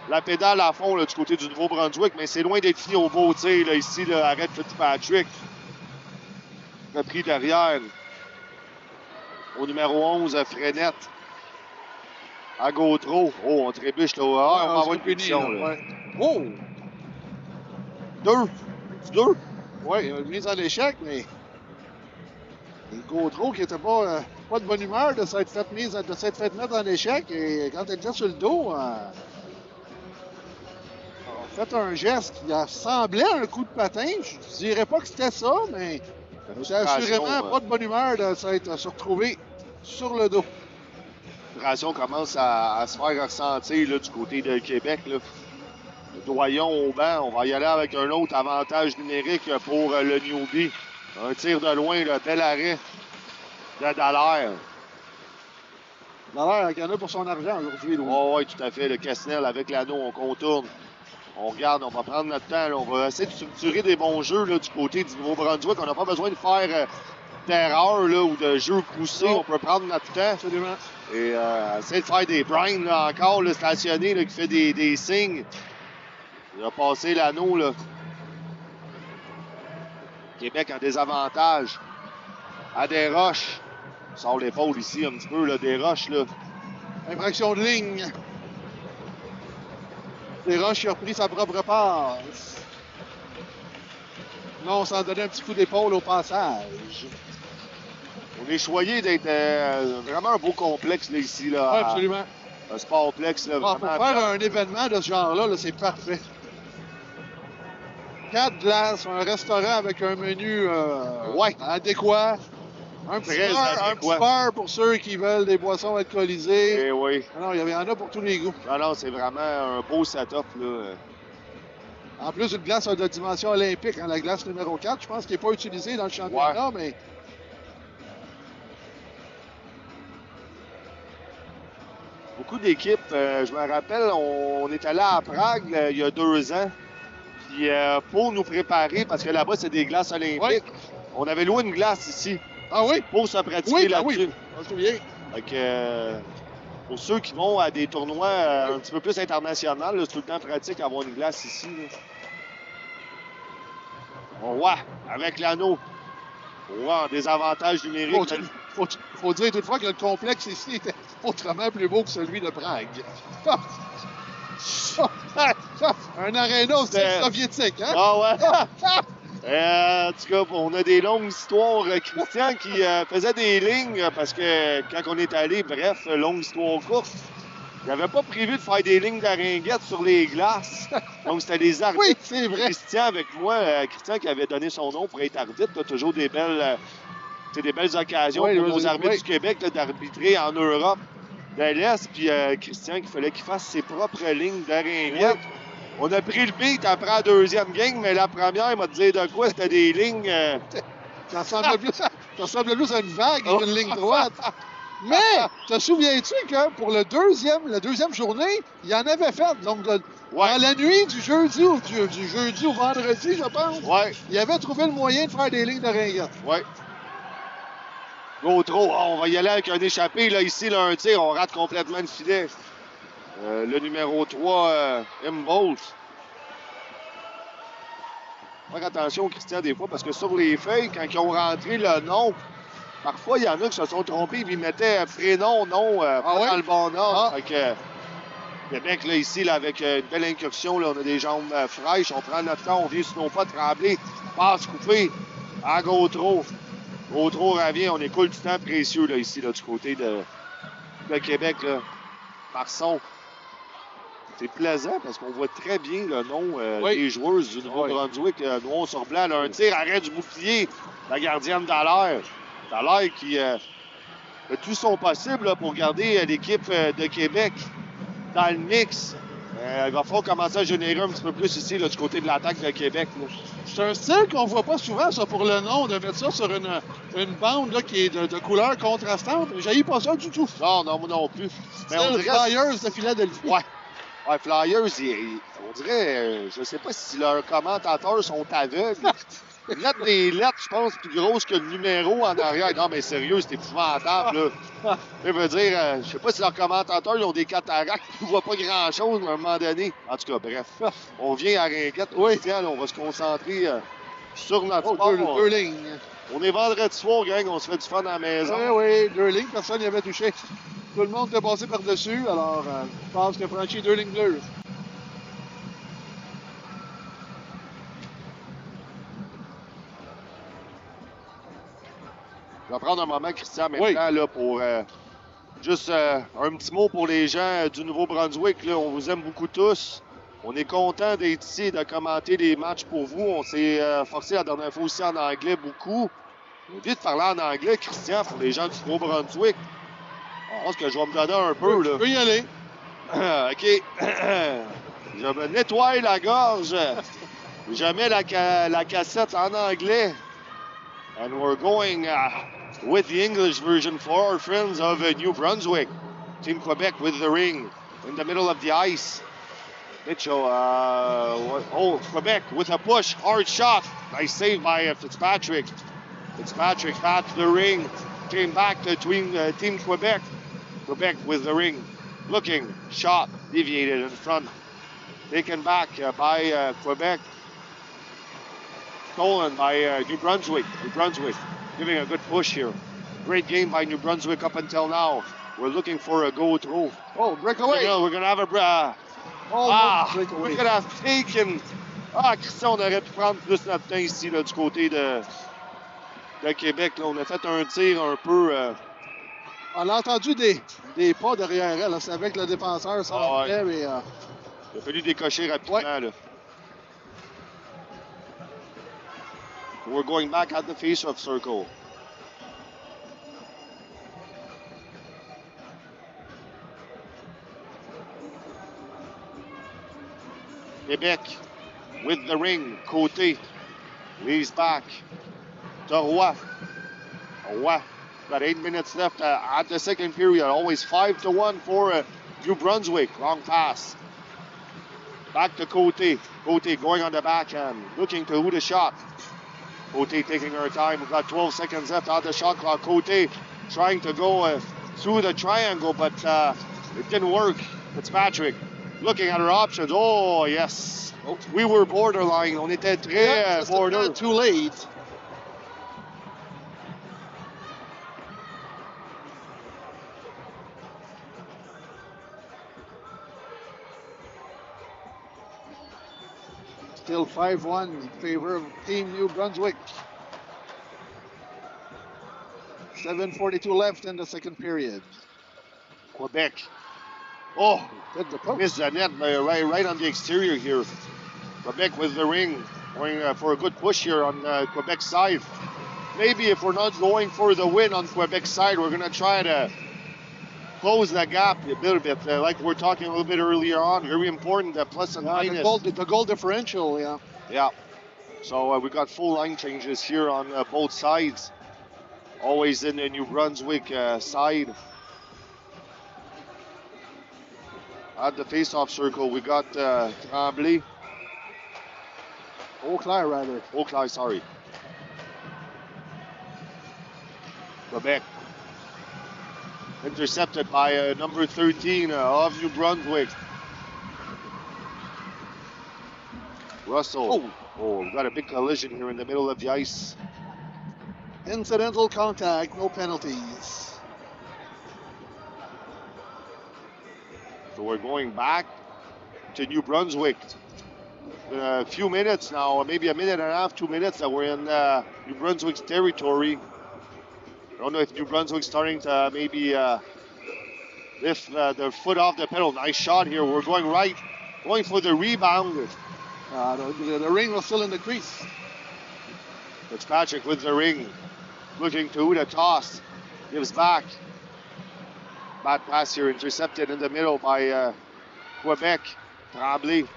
la pédale à fond là, du côté du Nouveau-Brunswick, mais c'est loin d'être fini au beau tir. Là, ici, là, arrête Fitzpatrick. Repris derrière. Au numéro 11, Frenette. À Gautreau. Oh, on trébuche là. Ah, on va avoir une punition. Là. Ouais. Oh! 2. C'est 2? Oui, il a une mise en échec, mais. Et Gautreau qui n'était pas de bonne humeur de s'être fait mettre en échec. Et quand elle était sur le dos, a fait un geste qui ressemblait à un coup de patin. Je ne dirais pas que c'était ça, mais c'est assurément pas de bonne humeur de s'être se retrouvé sur le dos. La frustration commence à se faire ressentir là, du côté de Québec. Là. Le doyon au banc, on va y aller avec un autre avantage numérique pour le newbie. Un tir de loin, le bel arrêt de Dallaire. Dallaire, il y en a pour son argent aujourd'hui. Oh, oui, tout à fait. Le Casnel avec l'anneau, on contourne. On regarde, on va prendre notre temps. Là. On va essayer de structurer des bons jeux là, du côté du Nouveau-Brunswick. On n'a pas besoin de faire d'erreurs ou de jeux poussés. On peut prendre notre temps. Absolument. Et essayer de faire des Brian là, encore là, stationné là, qui fait des signes. Il a passé l'anneau. Là. Québec a des avantages. À des roches. On sort l'épaule ici un petit peu, là, des roches. Là. Infraction de ligne. Des roches qui a repris sa propre passe. Non, on s'en donnait un petit coup d'épaule au passage. On est choyé d'être vraiment un beau complexe là, ici. Là, oui, absolument. Un sportplex. Là, pour faire un événement de ce genre-là, là, c'est parfait. 4 glaces, un restaurant avec un menu adéquat. Un petit bar pour ceux qui veulent des boissons alcoolisées. Eh oui. Non, il y en a pour tous les goûts. Non, c'est vraiment un beau setup. Là. En plus, une glace de dimension olympique, hein, la glace numéro 4, je pense qu'il n'est pas utilisée dans le championnat, mais... Beaucoup d'équipes, je me rappelle, on est allé à Prague il y a 2 ans. Puis pour nous préparer, parce que là-bas, c'est des glaces olympiques, on avait loué une glace ici. Ah oui? Pour se pratiquer là-dessus. Oui, je me souviens. Fait que, pour ceux qui vont à des tournois un petit peu plus internationaux, c'est tout le temps pratique d'avoir une glace ici. Là. On voit, avec l'anneau. On voit des avantages numériques. Faut dire toutefois que le complexe ici était autrement plus beau que celui de Prague. Un aréna soviétique, hein? Ah ouais! En tout cas, on a des longues histoires. Christian qui faisait des lignes parce que quand on est allé, bref, longue histoire courte, il n'avait pas prévu de faire des lignes d'aringuettes sur les glaces. Donc, c'était des arbitres. Oui, c'est vrai. Christian avec moi, Christian qui avait donné son nom pour être arbitre, là, toujours des belles occasions pour nos arbitres du Québec d'arbitrer en Europe de l'Est. Puis Christian, qu'il fallait qu'il fasse ses propres lignes d'aringuettes. On a pris le beat après la deuxième game, mais la première, il m'a dit de quoi? C'était des lignes... Ça ressemble plus à une vague qu'une ligne droite. Mais, te souviens-tu que pour la deuxième journée, il y en avait fait. Donc, dans la nuit du jeudi au vendredi, je pense, il avait trouvé le moyen de faire des lignes de ringuettes. Oui. Gautreau, on va y aller avec un échappé. Là, ici, là, un tir, on rate complètement le filet. Le numéro 3, Imboldt. Faire attention, Christian, des fois, parce que sur les feuilles, quand ils ont rentré le nom, parfois, il y en a qui se sont trompés, ils mettaient prénom, nom, pas dans le bon ordre. Fait que, Québec, là, ici, là, avec une belle incursion, là, on a des jambes fraîches, on prend notre temps, on vient sur nos pas trembler, passe coupée à Gautreau. Gautreau revient, on écoule du temps précieux, là, ici, là, du côté de Québec, là. Marson. C'est plaisant parce qu'on voit très bien le nom des joueuses du Nouveau-Brunswick. Noir sur blanc, là, un tir, arrêt du bouclier. La gardienne Dallaire. Dallaire qui fait tout son possible là, pour garder l'équipe de Québec dans le mix. Il va falloir commencer à générer un petit peu plus ici là, du côté de l'attaque de Québec. C'est un style qu'on voit pas souvent, ça, pour le nom, de mettre ça sur une bande là, qui est de couleur contrastante. J'haïs pas ça du tout. Non, non plus. Mais on dirait Flyers de Philadelphie. Ouais. Ouais, Flyers, on dirait, je sais pas si leurs commentateurs sont aveugles. Ils mettent des lettres, je pense, plus grosses que le numéro en arrière. Non, mais sérieux, c'est épouvantable, là. Je veux dire, je sais pas si leurs commentateurs ils ont des cataractes, ils ne voient pas grand-chose à un moment donné. En tout cas, bref, on vient à Ringuette. Oui. Christian, là, on va se concentrer sur notre Oh, sport. deux lignes. On est vendredi soir, gang, on se fait du fun à la maison. Oui, deux lignes, personne n'y avait touché. Tout le monde était passé par-dessus, alors je pense que franchi deux lignes bleues. Je vais prendre un moment, Christian, maintenant, là, pour juste un petit mot pour les gens du Nouveau-Brunswick. Là, on vous aime beaucoup tous. On est content d'être ici et de commenter les matchs pour vous. On s'est forcé la dernière fois aussi en anglais beaucoup. Vite parler en anglais, Christian, pour les gens du Nouveau-Brunswick. Je pense que je vais me donner un peu. Là. Je peux y aller. OK. Je me nettoie la gorge. Je mets la cassette en anglais. And we're going with the English version for our friends of New Brunswick. Team Quebec with the ring in the middle of the ice. Mitchell, Quebec with a push, hard shot. Nice save by Fitzpatrick. Fitzpatrick back to the ring. Came back between Team Quebec. Quebec with the ring. Looking, shot, deviated in front. Taken back by Quebec. Stolen by New Brunswick. New Brunswick giving a good push here. Great game by New Brunswick up until now. We're looking for a goal throw. Oh, breakaway. We're going to have a... we could have taken... Christian, on aurait pu prendre plus notre temps ici, là, du côté de Québec. Là. On a fait un tir un peu... On a entendu des pas derrière elle. C'est avec le défenseur, ça ouais. mais... Il a fallu décocher rapidement. Ouais. Là. We're going back at the face-off circle. Quebec with the ring. Côté leaves back to Roy. Roy. Got 8 minutes left at the second period. Always 5-1 for New Brunswick. Long pass. Back to Côté. Côté going on the backhand. Looking to who the shot. Côté taking her time. We've got 12 seconds left on the shot clock. Côté trying to go through the triangle, but it didn't work. Fitzpatrick looking at her options. Oh, yes. We were borderline. On était très border. Too late. Still 5-1 in favor of Team New Brunswick. 7:42 left in the second period. Quebec. Oh, missed the net right on the exterior here. Quebec with the ring. Going for a good push here on Quebec's side. Maybe if we're not going for the win on Quebec's side, we're going to try to close that gap a little bit, like we're talking a little bit earlier on. Very important, the plus and minus. The goal differential, yeah. Yeah. So we got full line changes here on both sides. Always in the New Brunswick side. At the face-off circle, we got Tremblay. Auclair, rather. Auclair, sorry. Quebec. Intercepted by number 13 of New Brunswick. Russell. Oh, we've got a big collision here in the middle of the ice. Incidental contact, no penalties. So we're going back to New Brunswick. A few minutes now, maybe a minute and a half, 2 minutes that we're in New Brunswick's territory. I don't know if New Brunswick's starting to maybe lift their foot off the pedal. Nice shot here. We're going right, going for the rebound. The ring was still in the crease. Fitzpatrick with the ring. Looking to the toss. Gives back. Bad pass here, intercepted in the middle by Quebec. Tremblay.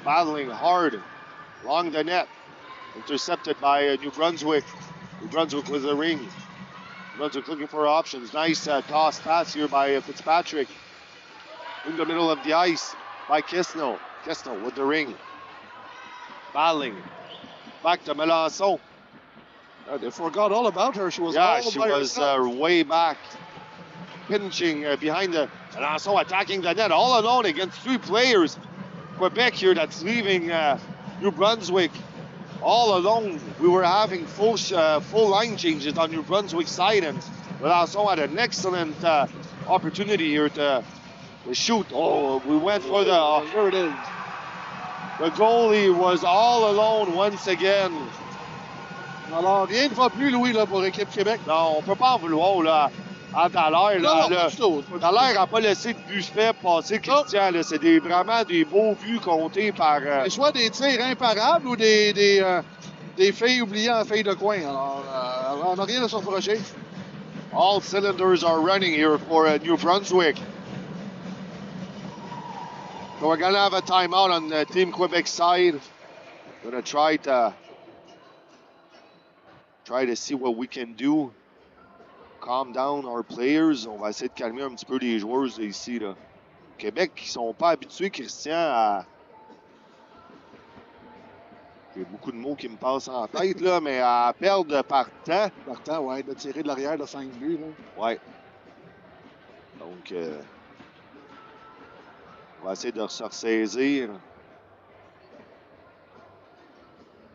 Battling hard along the net. Intercepted by New Brunswick. New Brunswick with the ring. New Brunswick looking for options. Nice toss pass here by Fitzpatrick. in the middle of the ice by Kistner. Kistner with the ring. Battling. Back to Melançon. They forgot all about her. She was way back. Pinching behind the Melançon, attacking the net all alone against 3 players. Quebec here that's leaving New Brunswick all alone. We were having full line changes on New Brunswick side, and Melançon had an excellent opportunity here to shoot. Oh, we went for the... There it is. The goalie was all alone once again. Alors, rien ne va plus, Louis, là, pour l'équipe Québec. Non, on peut pas en vouloir, là. À Dallaire, là. Dallaire n'a pas laissé de but fait passer Christian, là. C'est vraiment des beaux buts comptés par... C'est soit des tirs imparables ou des filles oubliées en feuille de coin. Alors, on n'a rien à se reprocher. All cylinders are running here for New Brunswick. So we're going to have a timeout on the Team Quebec side. We're going to try to see what we can do. Calm down our players. On va essayer de calmer un petit peu les joueurs ici. Là. Québec, qui sont pas habitués, Christian, à... Il y a beaucoup de mots qui me passent en tête, là, mais à perdre par temps. Par temps, oui, de tirer de l'arrière de 5 buts. Oui. Donc, on va essayer de se ressaisir.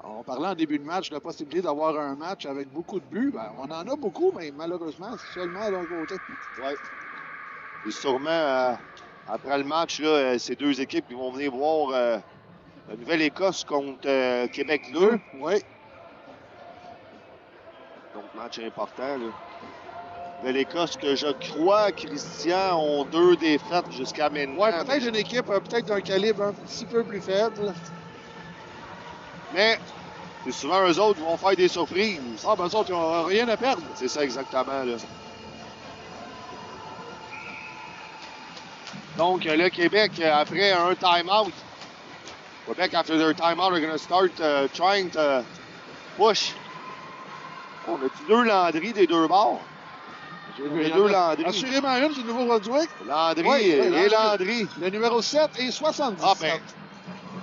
On parlait en début de match de la possibilité d'avoir un match avec beaucoup de buts. Ben, on en a beaucoup, mais malheureusement, c'est seulement d'un côté. Oui. Et sûrement, après le match, là, ces 2 équipes qui vont venir voir la Nouvelle-Écosse contre Québec 2. Oui. Donc, match important. Là. Nouvelle-Écosse que je crois, Christian, ont 2 défaites jusqu'à maintenant. Oui, peut-être une équipe peut-être d'un calibre un petit peu plus faible. Mais c'est souvent eux autres qui vont faire des surprises. Ah, ben eux autres, ils n'ont rien à perdre. C'est ça exactement, là. Donc, le Québec, après un time-out, Quebec, after their time-out, are going to start trying to push. On a 2 Landry des 2 bords. Il y a 2 Landry. Assurément une du Nouveau-Brunswick. Landry et Landry. Le numéro 7 et 77. Ah ben,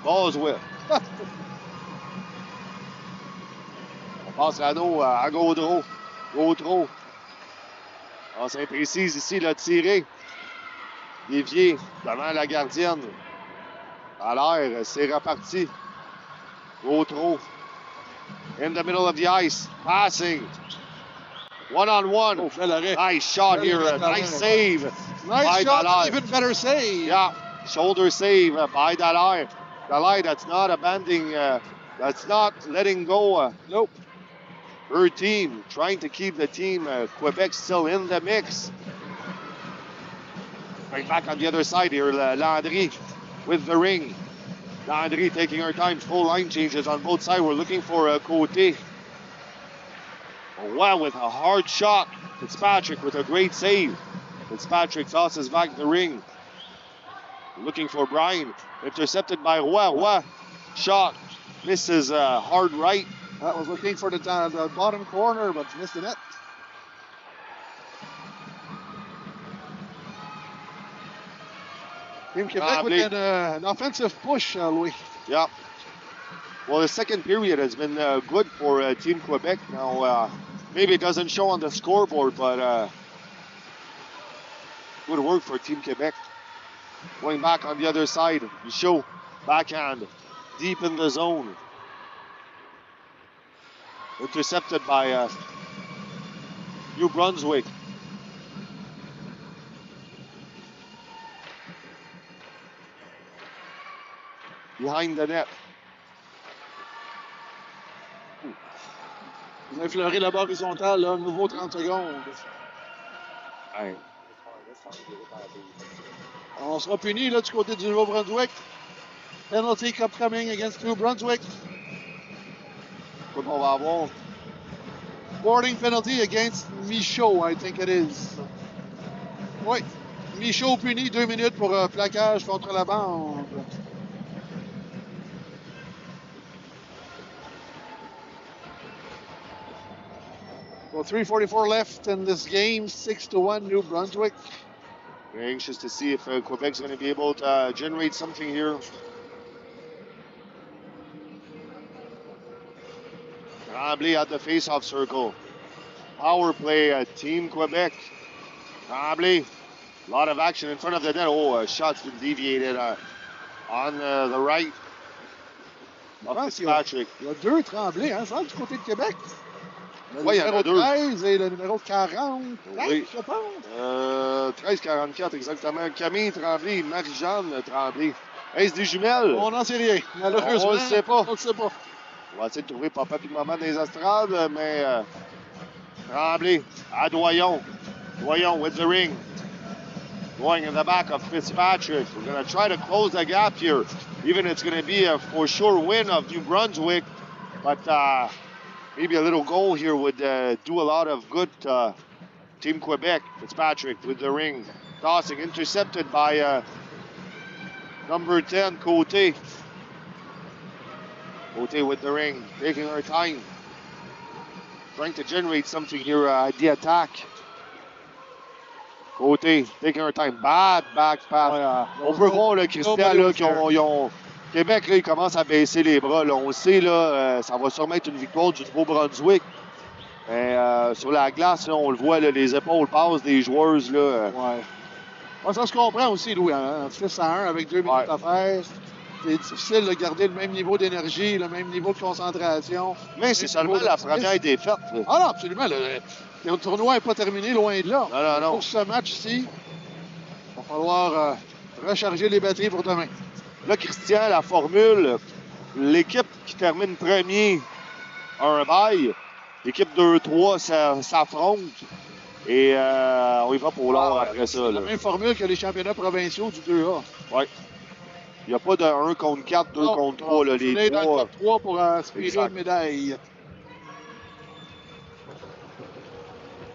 Boswell. On passe l'anneau à Gaudreau. Gaudreau. On s'imprécise ici, le tiré. Dévié devant la gardienne. À l'air, c'est reparti. Gaudreau. In the middle of the ice. Passing. One-on-one. Oh, nice shot here. Nice save. Nice shot. Dallaire. Even better save. Yeah. Shoulder save by Dallaire. Dallaire that's not abandoning, that's not letting go. Nope. Her team, trying to keep the team, Quebec still in the mix. Right back on the other side here, Landry with the ring. Landry taking her time, full line changes on both sides. We're looking for Côté. Wow, with a hard shot. Fitzpatrick with a great save. Fitzpatrick tosses back the ring. Looking for Brian. Intercepted by Roy. Roy, shot. Misses hard right. That was looking for the bottom corner, but missed the net. Team Quebec with an offensive push, Louis. Yeah. Well, the second period has been good for Team Quebec. Now, maybe it doesn't show on the scoreboard, but good work for Team Quebec. Going back on the other side, Michaud, backhand, deep in the zone. Intercepted by New Brunswick. Behind the net. Vous effleurez la barre horizontale, là, nouveau 30 secondes. Ouais. On sera puni là, du côté du Nouveau-Brunswick. Penalty upcoming against New Brunswick. Qu'on va avoir. Boarding penalty against Michaud, I think it is. Oui. Michaud puni 2 minutes pour plaquage contre la bande. So 3:44 left in this game. 6-1 New Brunswick. We're anxious to see if Quebec's going to be able to generate something here. Tremblay at the face-off circle. Power play, Team Quebec. Tremblay, a lot of action in front of the net. Oh, a shot's been deviated on the right. Fitzpatrick. Il y a deux Tremblay, hein, ça, du côté de Québec. Le Oui, il y en a numéro deux. 13 et le numéro 40. Oui. Je pense. 13-44, exactement. Camille Tremblay, Marie-Jeanne Tremblay. Est-ce des jumelles? On n'en sait rien. Malheureusement, On le sait pas. On le sait pas. On va essayer de trouver papa et maman dans les estrades, mais Tremblay à Doyon. Doyon with the ring. Going in the back of Fitzpatrick. We're going to try to close the gap here. Even it's going to be a for sure win of New Brunswick. But maybe a little goal here would do a lot of good to Team Quebec. Fitzpatrick with the ring. Tossing, intercepted by number 10, Côté. Côté with the ring, taking our time. Trying to generate something here at the attack. Côté, taking our time. Bad back pass. On peut voir, là, Christian, là, qu'ils ont... Québec, là, il commence à baisser les bras. Là. On le sait, là, ça va sûrement être une victoire du Nouveau-Brunswick. Mais sur la glace, là, on le voit, là, les épaules passent des joueuses. Là, Ouais, ça se comprend aussi, Louis. Hein? 6 à 1 avec 2 minutes à faire. C'est difficile de garder le même niveau d'énergie, le même niveau de concentration. Mais c'est seulement la première défaite. Là. Ah non, absolument. Le tournoi n'est pas terminé, loin de là. Non. Pour ce match-ci, il va falloir recharger les batteries pour demain. Là, Christian, la formule, l'équipe qui termine premier a un bail. L'équipe 2-3 s'affronte. Et on y va pour l'or après ça. La même formule que les championnats provinciaux du 2A. Oui. Il n'y a pas de 1 contre 4, 2 contre 3. Là, les dans le top 3 pour aspirer une médaille.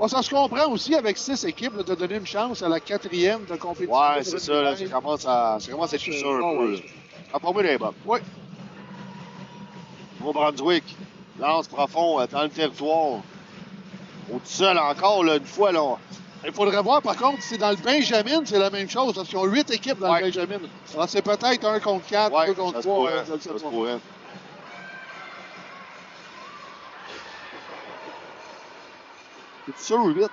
Bon, ça se comprend aussi avec 6 équipes là, de donner une chance à la 4e de compétition. Oui, c'est ça. Là, ça commence à être plus sûr un peu. Ça pas mis les bottes. Oui. Nouveau-Brunswick, lance profond dans le territoire. Au seul encore, là, une fois. Là, il faudrait voir, par contre, si dans le Benjamin, c'est la même chose, parce qu'ils ont 8 équipes dans le Benjamin. Alors, c'est peut-être 1 contre 4, 2 contre 3. Ça se pourrait. C'est sûr 8?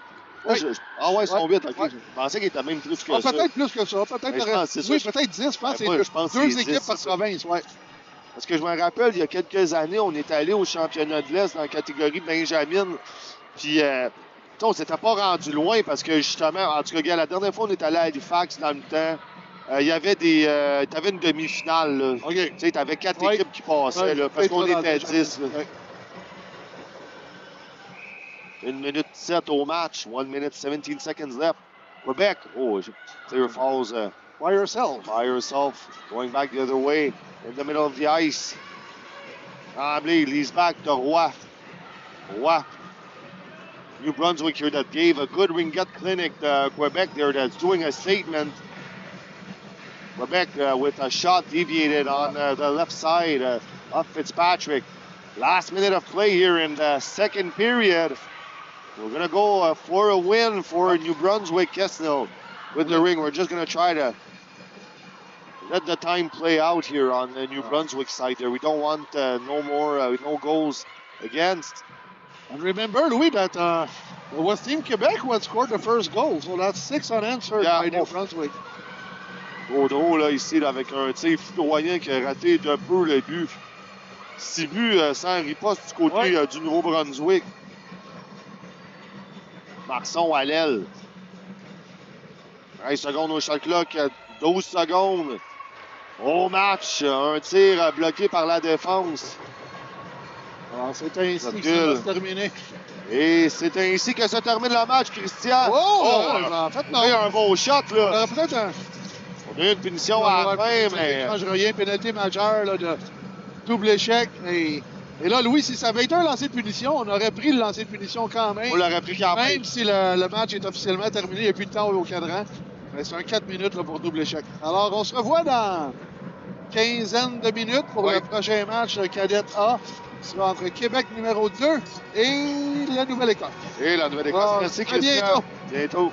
Oui. Ah ouais, ils sont 8, OK. Je pensais qu'ils étaient même plus que ça. Peut-être plus que ça. Peut-être 10. Je pense que c'est 2 équipes par province, oui. Parce que je me rappelle, il y a quelques années, on est allé au championnat de l'Est dans la catégorie Benjamin. Puis, on s'était pas rendu loin parce que justement, en tout cas, la dernière fois, on est allé à Halifax dans le temps. Il y avait t'avais une demi-finale. Là. OK. Tu sais, t'avais 4 équipes qui passaient là, parce qu'on était 10. 1 minute 7 au match. 1 minute 17 seconds left. Quebec. Oh, clear falls. By yourself. By yourself. Going back the other way. In the middle of the ice. Tremblay leads back to Roy. Roy. New Brunswick here that gave a good ringette clinic to Quebec there that's doing a statement. Quebec with a shot deviated on the left side of Fitzpatrick. Last minute of play here in the second period. We're going to go for a win for New Brunswick. Kesnel with the ring. We're just going to try to let the time play out here on the New Brunswick side there. We don't want no goals against. And remember, Louis, that it was Team Quebec who had scored the first goal. So that's 6 unanswered by New Brunswick. Gaudreau, là, ici, là, avec un tir foudroyant qui a raté d'un peu le but. 6 buts sans riposte du côté du Nouveau-Brunswick. Marson à l'aile. 13 secondes au shot clock, 12 secondes. Au match, un tir bloqué par la défense. Alors, c'est ainsi que ça va se terminer. Et c'est ainsi que se termine le match, Christian. En fait, non. Il y a un beau shot, là. On aurait peut-être on a eu une punition à la fin, mais... Ça ne change rien, pénalité majeure là, de double échec. Et là, Louis, si ça avait été un lancer de punition, on aurait pris le lancer de punition quand même. On l'aurait pris quand même. Même si le match est officiellement terminé, il n'y a plus de temps au cadran. C'est un 4 minutes là, pour double échec. Alors, on se revoit dans quinzaine de minutes pour le prochain match cadet A. Ce sera entre Québec numéro 2 et la Nouvelle-Écosse. Et la Nouvelle-Écosse. Merci, Christian. À bientôt. Bientôt.